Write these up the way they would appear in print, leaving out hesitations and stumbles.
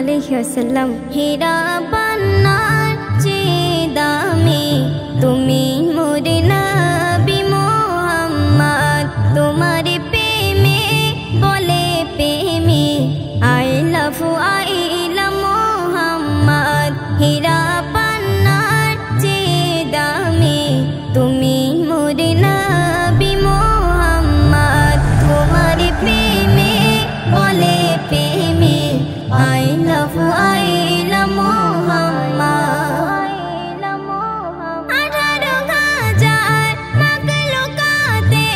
আলাইহি ওয়াসাল্লাম। হীরা পান্নার চেয়ে দামি তুমি মোর নবী মুহাম্মদ, তোমার প্রেমে বলে প্রেমী আই লাভ মুহাম্মদ। হীরা পান্নার চেয়ে দামি তুমি মোর নবী মুহাম্মদ, তোমার প্রেমে বলে প্রেমী আই লাভ মুহাম্মদ। 18,000 মাখলুকাতে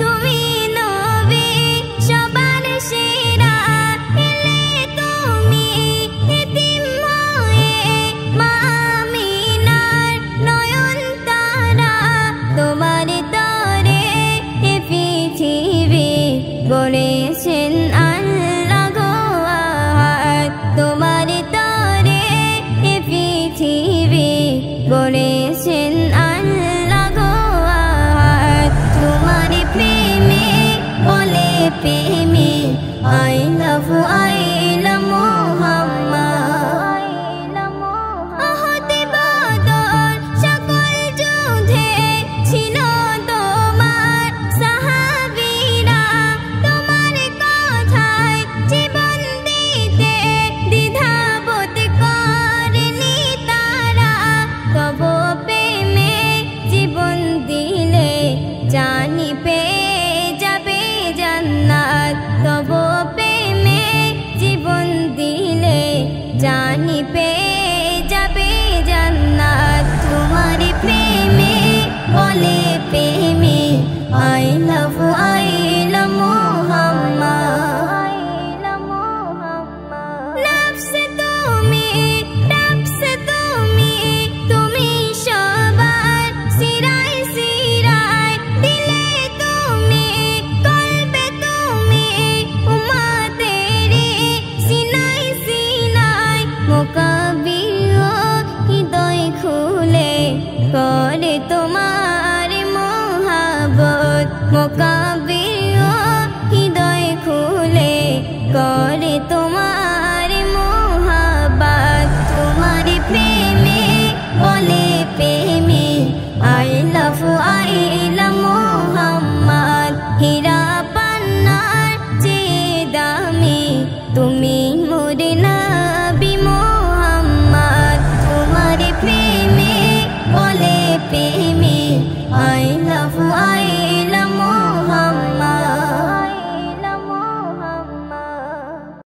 তুমি নবী সবার সেরা, এলে তুমি এতিম হয়ে মা আমিনার নয়ন তারা, তোমার তরে এ পৃথিবী গড়েছেন আল্লাহ গো আহাদ, তোমার তরে এ পৃথিবী গড়েছেন আল্লাহ গো আহাদ, তোমার প্রেমে বলে প্রেমী আই লাভ মুহাম্মদ। আহতে বদর সকল যুদ্ধে ছিল তোমার সাহাবীরা, তোমার কথায় জীবন দিতে দ্বিধাবোধ করেনি তারা, তব প্রেমে জীবন দিলে জানি পেয়ে যাবে জান্নাত, তব প্রেমে জীবন দিলে জানি পেয়ে যাবে জান্নাত, তোমার প্রেমে বলে প্রেমী আই লাভ মুহাম্মদ। নফসে তুমি নফসে তুমি তুমি সবার সিরায় সিরায়, দিলে তুমি কলবে তুমি উম্মতেরি সিনায় সিনায়, মুকাবিও হৃদয় খুলে করে তোমার মহাবত, মুকাবিও হৃদয় খুলে করে তোমার মহাবত, তোমার প্রেমে বলে প্রেমী আই লাভ মুহাম্মদ। হীরা পান্নার চেয়ে দামি তুমি মোর নবী মুহাম্মদ, তোমার প্রেমে বলে প্রেমী আই লাভ